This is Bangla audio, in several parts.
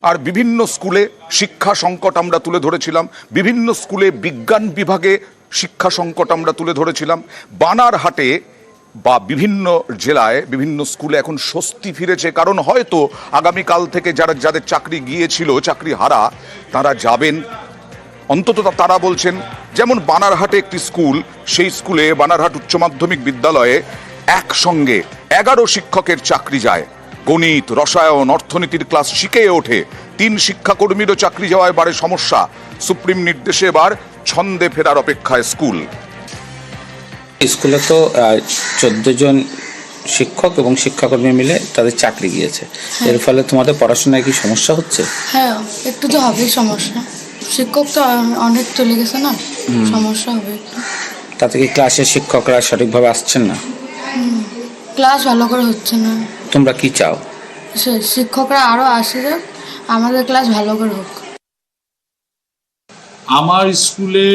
আর বিভিন্ন স্কুলে শিক্ষা সংকট আমরা তুলে ধরেছিলাম, বিভিন্ন স্কুলে বিজ্ঞান বিভাগে শিক্ষা সংকট আমরা তুলে ধরেছিলাম। বানারহাটে বা বিভিন্ন জেলায় বিভিন্ন স্কুলে এখন স্বস্তি ফিরেছে, কারণ হয়তো আগামীকাল থেকে যাদের চাকরি গিয়েছিল, চাকরি হারা, তারা যাবেন। অন্তত তারা বলছেন, যেমন বানারহাটে একটি স্কুল, সেই স্কুলে বানারহাট উচ্চ মাধ্যমিক বিদ্যালয়ে একসঙ্গে 11 শিক্ষকের চাকরি যায়। গণিত, রসায়ন, অর্থনীতির ক্লাস শিখে ওঠে। 3 শিক্ষাকর্মীরও চাকরি যাওয়ায় বাড়ে সমস্যা। সুপ্রিম নির্দেশে এবার ছন্দে ফেরার অপেক্ষায় স্কুল। স্কুলে তো 14 জন শিক্ষক এবং শিক্ষাকর্মী মিলে তাদের চাকরি গিয়েছে। এর ফলে তোমাদের পড়াশোনায় কি সমস্যা হচ্ছে? হ্যাঁ, একটু তো হবেই সমস্যা। শিক্ষক তো অনেক চলে গেছে না, সমস্যা হবে একটু। তাতে কি ক্লাসের শিক্ষকরা সঠিকভাবে আসছেন না? ক্লাস ভালো করে হচ্ছে না। তোমরা কি চাও? শিক্ষকরা আরো আসে, আমাদের ক্লাস ভালো করে হোক। আমার স্কুলে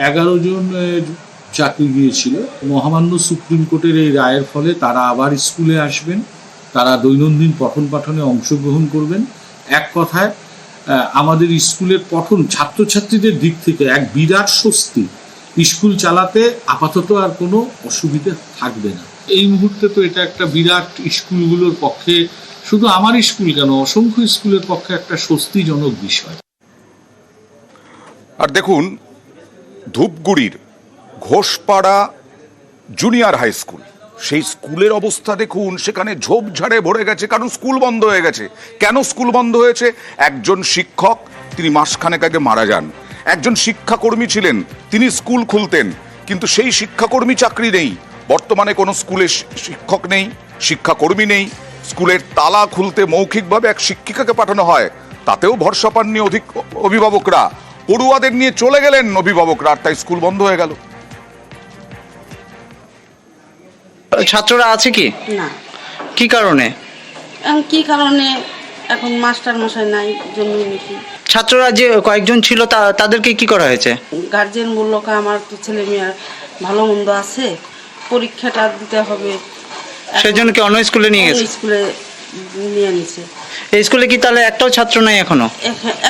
11 জন চাকরি গিয়েছিল। মহামান্য সুপ্রিম কোর্টের এই রায়ের ফলে তারা আবার স্কুলে আসবেন, তারা দৈনন্দিন পঠন পাঠনে অংশগ্রহণ করবেন। এক কথায় আমাদের স্কুলের পঠন ছাত্রছাত্রীদের দিক থেকে এক বিরাট স্বস্তি। স্কুল চালাতে আপাতত আর কোনো অসুবিধা থাকবে না। এই মুহূর্তে তো এটা একটা বিরাট, স্কুলগুলোর পক্ষে, শুধু আমার স্কুল কেন, অসংখ্য স্কুলের পক্ষে একটা স্বস্তিজনক বিষয়। আর দেখুন, ধূপগুড়ির ঘোষপাড়া জুনিয়র হাই স্কুল, সেই স্কুলের অবস্থা দেখুন। সেখানে ঝোপঝাড়ে ভরে গেছে, কারণ স্কুল বন্ধ হয়ে গেছে। কেন স্কুল বন্ধ হয়েছে? একজন শিক্ষক, তিনি মাসখানেক আগে মারা যান। একজন শিক্ষাকর্মী ছিলেন, তিনি স্কুল খুলতেন, কিন্তু সেই শিক্ষাকর্মী চাকরি নেই। বর্তমানে কোনো স্কুলে শিক্ষক নেই, শিক্ষাকর্মী নেই। স্কুলের তালা খুলতে মৌখিকভাবে এক শিক্ষিকাকে পাঠানো হয়, তাতেও ভরসা পাননি অভিভাবকরা। পড়ুয়াদের নিয়ে চলে গেলেন অভিভাবকরা, আর তাই স্কুল বন্ধ হয়ে গেল। ছাত্ররা আছে কি না? কি কারণে? কি কারণে এখন মাস্টার মশাই নাই জন্য নাকি। ছাত্ররা যে কয়েকজন ছিল তাদেরকে কি করা হয়েছে? গার্জেন বললো আমার তো ছেলে মেয়ের ভালো মন্দ আছে, পরীক্ষাটা দিতে হবে, সেই জন্য কি অন্য স্কুলে নিয়ে গেছে? স্কুলে নিয়ে নিছে। এই স্কুলে কি তাহলে একটাও ছাত্র নাই এখনো?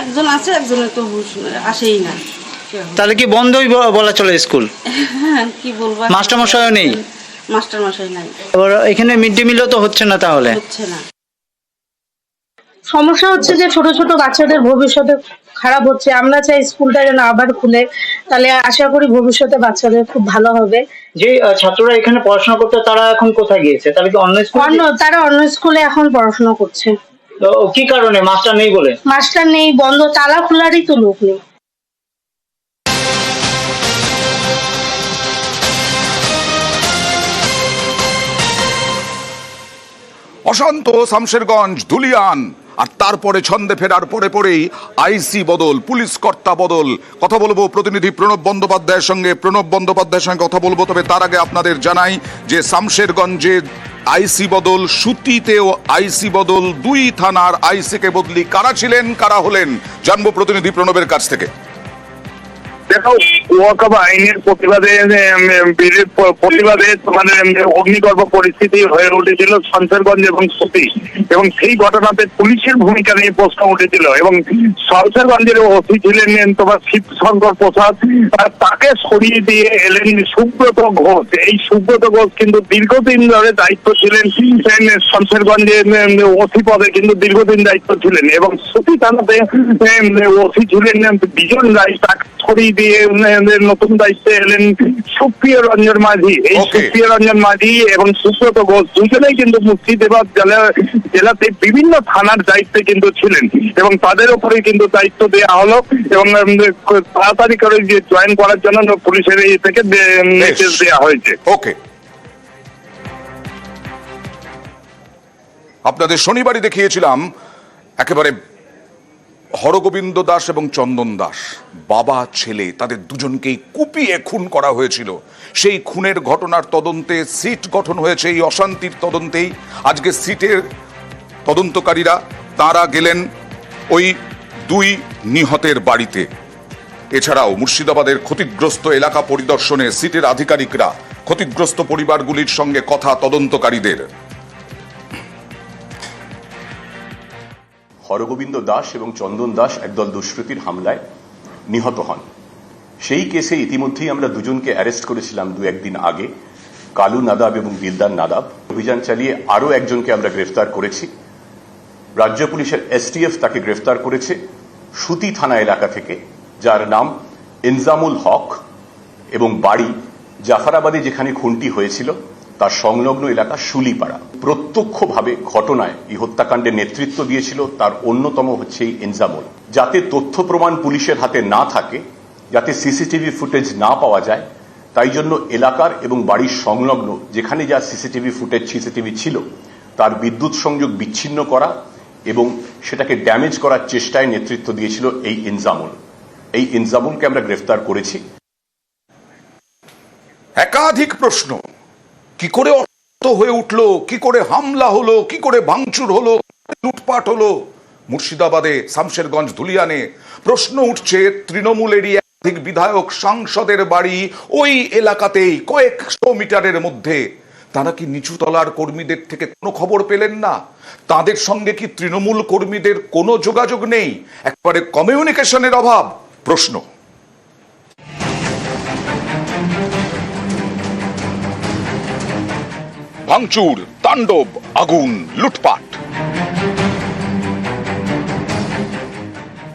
একজন আছে, একজনের তো আসেই না। তাহলে কি বন্ধই বলা চলে স্কুল? কি বলবো, মাস্টার মশাইও নেই? মাস্টার মশাই নাই। এবার এখানে মিড ডে মিলও তো হচ্ছে না, তাহলে হচ্ছে না। সমস্যা হচ্ছে যে ছোট ছোট বাচ্চাদের ভবিষ্যতে খারাপ হচ্ছে। আমরা চাই স্কুলটা যেন আবার খুলে, তাহলে আশা করি ভবিষ্যতে বাচ্চাদের খুব ভালো হবে। যে ছাত্ররা এখানে পড়াশোনা করতে, তারা এখন কোথায় গিয়েছে? তাহলে কি অন্য স্কুল? তারা অন্য স্কুলে এখন পড়াশোনা করছে। তো কি কারণে? মাস্টার নেই বলে? মাস্টার নেই, বন্ধ, তালা খোলারই তো লোক নেই। অশান্ত শামশেরগঞ্জ, ধুলিয়ান, আর তারপরে ছন্দে ফেরার পরে পরেই আইসি বদল, পুলিশ কর্তা বদল। কথা বলবো প্রতিনিধি প্রণব বন্দ্যোপাধ্যায়ের সঙ্গে, কথা বলবো। তবে তার আগে আপনাদের জানাই যে শামশেরগঞ্জে আইসি বদল, সুতিতেও আইসি বদল, 2 থানার আইসিকে বদলি। কারা ছিলেন, কারা হলেন, জানবো প্রতিনিধি প্রণবের কাছ থেকে। দেখো, ওয়াকফ আইনের প্রতিবাদে তোমাদের অগ্নিগর্ভ পরিস্থিতি হয়ে উঠেছিল শামশেরগঞ্জ এবং সুতি, এবং সেই ঘটনাতে পুলিশের ভূমিকা নিয়ে প্রশ্ন উঠেছিল। এবং শামশেরগঞ্জের ওসি ছিলেন তোমার শিবশঙ্কর প্রসাদ, তাকে সরিয়ে দিয়ে এলেন সুব্রত ঘোষ। এই সুব্রত ঘোষ কিন্তু দীর্ঘদিন ধরে দায়িত্ব ছিলেন শামশেরগঞ্জের ওসি পদে, কিন্তু দীর্ঘদিন দায়িত্ব ছিলেন। এবং সুতি থানাতে ওসি ছিলেন বিজন রায়, তাকে সরিয়ে দিয়ে নতুন দায়িত্বে এলেন সুপ্রিয় রঞ্জন মাঝি। এই সুপ্রিয় রঞ্জন মাঝি এবং সুব্রত ঘোষ দুজনেই কিন্তু মুর্শিদাবাদ জেলাতে বিভিন্ন থানার দায়িত্বে কিন্তু ছিলেন, এবং তাদের উপরে কিন্তু দায়িত্ব দেওয়া হলো, এবং তাড়াতাড়ি করে যে জয়েন করার জন্য পুলিশের এই থেকে নির্দেশ দেওয়া হয়েছে। ওকে, আপনাদের শনিবারই দেখিয়েছিলাম একেবারে হরগোবিন্দ দাস এবং চন্দন দাস, বাবা ছেলে, তাদের দুজনকেই কুপিয়ে খুন করা হয়েছিল। সেই খুনের ঘটনার তদন্তে সিট গঠন হয়েছে। এই অশান্তির তদন্তেই আজকে সিটের তদন্তকারীরা তারা গেলেন ওই 2 নিহতের বাড়িতে। এছাড়াও মুর্শিদাবাদের ক্ষতিগ্রস্ত এলাকা পরিদর্শনে সিটের আধিকারিকরা ক্ষতিগ্রস্ত পরিবারগুলির সঙ্গে কথা তদন্তকারীদের। হরগোবিন্দ দাস এবং চন্দন দাস একদল দুষ্কৃতীর হামলায় নিহত হন। সেই কেসে ইতিমধ্যেই আমরা দুজনকে অ্যারেস্ট করেছিলাম দু একদিন আগে, কালু নাদাব এবং দিলদার নাদাব। অভিযান চালিয়ে আরও একজনকে আমরা গ্রেফতার করেছি। রাজ্য পুলিশের এসটিএফ তাকে গ্রেফতার করেছে সুতি থানা এলাকা থেকে, যার নাম ইনজামুল হক এবং বাড়ি জাফরাবাদে, যেখানে খুনটি হয়েছিল তার সংলগ্ন এলাকা শুলিপাড়া। প্রত্যক্ষভাবে ঘটনায় এই হত্যাকাণ্ডের নেতৃত্ব দিয়েছিল তার অন্যতম হচ্ছে এই ইনজামুল। যাতে তথ্য প্রমাণ পুলিশের হাতে না থাকে, যাতে সিসিটিভি ফুটেজ না পাওয়া যায়, তাই জন্য এলাকার এবং বাড়ির সংলগ্ন যেখানে যা সিসিটিভি ছিল তার বিদ্যুৎ সংযোগ বিচ্ছিন্ন করা এবং সেটাকে ড্যামেজ করার চেষ্টায় নেতৃত্ব দিয়েছিল এই ইনজামুল। এই ইনজামুলকে আমরা গ্রেফতার করেছি। একাধিক প্রশ্ন, কি করে অর্থ হয়ে উঠলো, কি করে হামলা হলো, কি করে ভাঙচুর হলো, লুটপাট হলো মুর্শিদাবাদে, শামশেরগঞ্জ, ধুলিয়ানে। প্রশ্ন উঠছে তৃণমূলেরই একাধিক বিধায়ক সাংসদের বাড়ি ওই এলাকাতেই, কয়েকশো মিটারের মধ্যে। তারা কি নিচুতলার কর্মীদের থেকে কোনো খবর পেলেন না? তাদের সঙ্গে কি তৃণমূল কর্মীদের কোনো যোগাযোগ নেই? একবারে কমিউনিকেশনের অভাব। প্রশ্ন। ভাঙচুর, তাণ্ডব, আগুন, লুটপাট।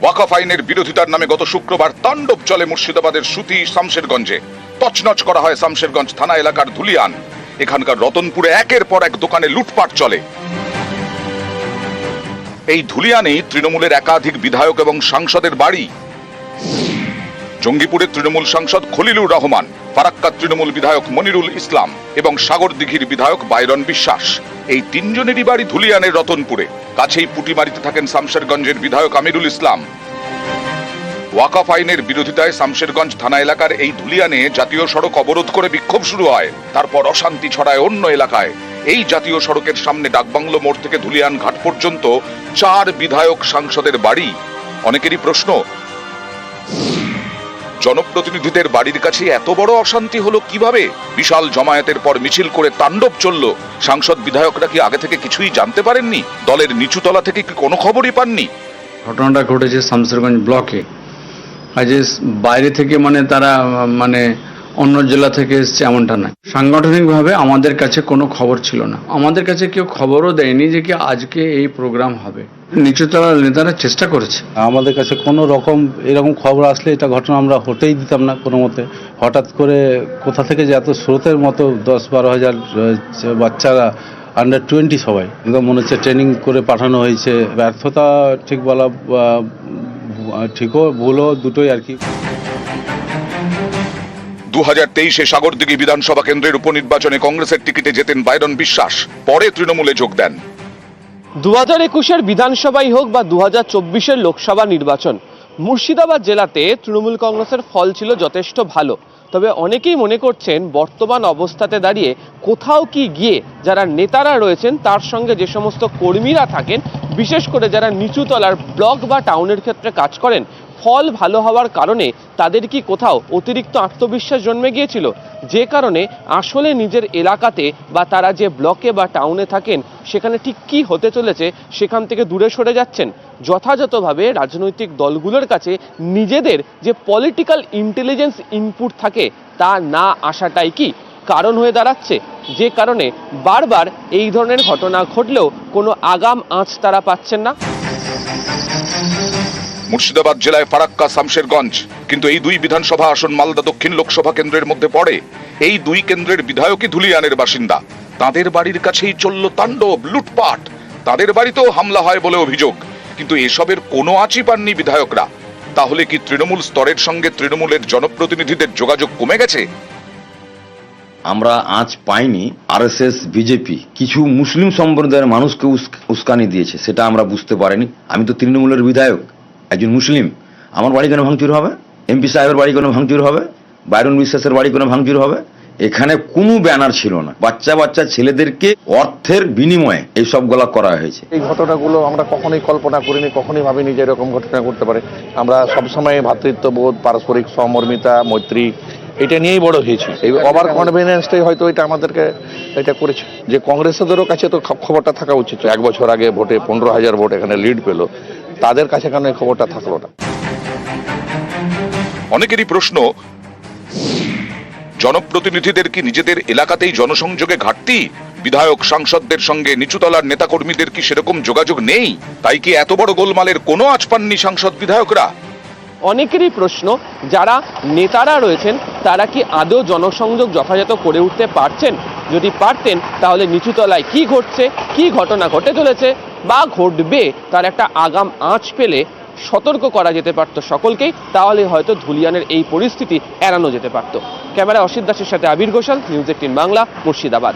ওয়াকফ আইনের বিরোধিতার নামে গত শুক্রবার তাণ্ডব চলে মুর্শিদাবাদের সুতি শামশেরগঞ্জে। তছনছ করা হয় শামশেরগঞ্জ থানা এলাকার ধুলিয়ান। এখানকার রতনপুরে একের পর এক দোকানে লুটপাট চলে। এই ধুলিয়ানেই তৃণমূলের একাধিক বিধায়ক এবং সাংসদের বাড়ি। জঙ্গিপুরের তৃণমূল সাংসদ খলিলুর রহমান, ফারাক্কার তৃণমূল বিধায়ক মনিরুল ইসলাম এবং সাগরদিঘির বিধায়ক বাইরন বিশ্বাস, এই তিনজনেরই বাড়ি ধুলিয়ানের রতনপুরে। কাছেই পুটিমারিতে থাকেন শামশেরগঞ্জের বিধায়ক আমিরুল ইসলাম। ওয়াকফ আইনের বিরোধিতায় শামশেরগঞ্জ থানা এলাকার এই ধুলিয়ানে জাতীয় সড়ক অবরোধ করে বিক্ষোভ শুরু হয়। তারপর অশান্তি ছড়ায় অন্য এলাকায়। এই জাতীয় সড়কের সামনে ডাকবাংলো মোড় থেকে ধুলিয়ান ঘাট পর্যন্ত 4 বিধায়ক সাংসদের বাড়ি। অনেকেরই প্রশ্ন, জনপ্রতিনিধিদের বাড়ির কাছে এত বড় অশান্তি হলো কিভাবে? বিশাল জমায়েতের পর মিছিল করে তাণ্ডব চলল। সাংসদ বিধায়করা কি আগে থেকে কিছুই জানতে পারেননি? দলের নিচুতলা থেকে কি কোনো খবরই পাননি? ঘটনাটা ঘটেছে শামশেরগঞ্জ ব্লকে। আজ বাইরে থেকে তারা অন্য জেলা থেকে এসছে এমনটা নয়। সাংগঠনিকভাবে আমাদের কাছে কোনো খবর ছিল না। আমাদের কাছে কেউ খবরও দেয়নি যে কি আজকে এই প্রোগ্রাম হবে। নিচুতলার নেতারা চেষ্টা করেছে। আমাদের কাছে কোনো রকম এরকম খবর আসলে এটা ঘটনা আমরা হতেই দিতাম না কোনো মতে। হঠাৎ করে কোথা থেকে যে এত স্রোতের মতো 10-12 হাজার বাচ্চারা আন্ডার 20 সবাই একদম মনে হচ্ছে ট্রেনিং করে পাঠানো হয়েছে। ব্যর্থতা ঠিক বলা ঠিকও ভুলও দুটোই আর কি। 2023-এ সাগরদিঘি বিধানসভা কেন্দ্রের উপনির্বাচনে কংগ্রেসের টিকিটে জেতেন বাইরন বিশ্বাস, পরে তৃণমূলে যোগ দেন। 2021-এর বিধানসভাই হোক বা 2024-এর লোকসভা নির্বাচন, মুর্শিদাবাদ জেলাতে তৃণমূল কংগ্রেসের ফল ছিল যথেষ্ট ভালো। তবে অনেকেই মনে করছেন বর্তমান অবস্থাতে দাঁড়িয়ে কোথাও কি গিয়ে যারা নেতারা রয়েছেন তার সঙ্গে যে সমস্ত কর্মীরা থাকেন, বিশেষ করে যারা নিচুতলার ব্লক বা টাউনের ক্ষেত্রে কাজ করেন, ফল ভালো হওয়ার কারণে তাদের কি কোথাও অতিরিক্ত আত্মবিশ্বাস জন্মে গিয়েছিল, যে কারণে আসলে নিজের এলাকাতে বা তারা যে ব্লকে বা টাউনে থাকেন সেখানে ঠিক কী হতে চলেছে সেখান থেকে দূরে সরে যাচ্ছেন। যথাযথভাবে রাজনৈতিক দলগুলোর কাছে নিজেদের যে পলিটিক্যাল ইন্টেলিজেন্স ইনপুট থাকে তা না আসাটাই কি কারণ হয়ে দাঁড়াচ্ছে, যে কারণে বারবার এই ধরনের ঘটনা ঘটলেও কোনো আগাম আঁচ তারা পাচ্ছেন না। মুর্শিদাবাদ জেলায় ফারাক্কা, শামশেরগঞ্জ, কিন্তু এই দুই বিধানসভা আসন মালদা দক্ষিণ লোকসভা কেন্দ্রের মধ্যে পড়ে। এই দুই কেন্দ্রের বিধায়কই ধুলিয়ানের বাসিন্দা। তাদের বাড়ির কাছেই চলল তাণ্ডব, লুটপাট। তাদের বাড়িতেও হামলা হয় বলে অভিযোগ, কিন্তু এসবের কোনো আঁচই পাননি বিধায়করা। তাহলে কি তৃণমূল স্তরের সঙ্গে তৃণমূলের জনপ্রতিনিধিদের যোগাযোগ কমে গেছে? আমরা আঁচ পাইনি। আরএসএস, বিজেপি কিছু মুসলিম সম্প্রদায়ের মানুষকে উস্কানি দিয়েছে, সেটা আমরা বুঝতে পারিনি। আমি তো তৃণমূলের বিধায়ক, একজন মুসলিম। আমার বাড়ি কেন ভাঙচুর হবে? এমপি সাহেবের বাড়ি কেন ভাঙচুর হবে? বাইরন বিশ্বাসের বাড়ি কেন ভাঙচুর হবে? এখানে কোনো ব্যানার ছিল না। বাচ্চা বাচ্চা ছেলেদেরকে অর্থের বিনিময়ে এই সবগুলা করা হয়েছে। এই ঘটনাগুলো আমরা কখনোই কল্পনা করিনি, কখনোই ভাবিনি যে এরকম ঘটনা ঘটতে পারে। আমরা সবসময় ভ্রাতৃত্ববোধ, পারস্পরিক সহমর্মিতা, মৈত্রী এটা নিয়েই বড় হয়েছি। এই ওভার কনফিডেন্সটাই হয়তো এটা আমাদেরকে এটা করেছে, যে কংগ্রেসেরও কাছে তো খবরটা থাকা উচিত। 1 বছর আগে ভোটে 15,000 ভোট এখানে লিড পেল, তাদের কাছে কেন এই খবরটা থাকলো না? অনেকেরই প্রশ্ন, জনপ্রতিনিধিদের কি নিজেদের এলাকাতেই জনসংযোগে ঘাটতি? বিধায়ক সাংসদদের সঙ্গে নিচুতলার নেতাকর্মীদের কি সেরকম যোগাযোগ নেই? তাই কি এত বড় গোলমালের কোনো আঁচ পাননি সাংসদ বিধায়করা? অনেকেরই প্রশ্ন, যারা নেতারা রয়েছেন তারা কি আদৌ জনসংযোগ যথাযথ করে উঠতে পারছেন? যদি পারতেন তাহলে নিচুতলায় কি ঘটছে, কি ঘটনা ঘটে চলেছে বা ঘটবে তার একটা আগাম আঁচ পেলে সতর্ক করা যেতে পারত সকলকেই, তাহলে হয়তো ধুলিয়ানের এই পরিস্থিতি এড়ানো যেতে পারত। ক্যামেরা অসিত দাসের সাথে আবির ঘোষাল, নিউজ 18 বাংলা, মুর্শিদাবাদ।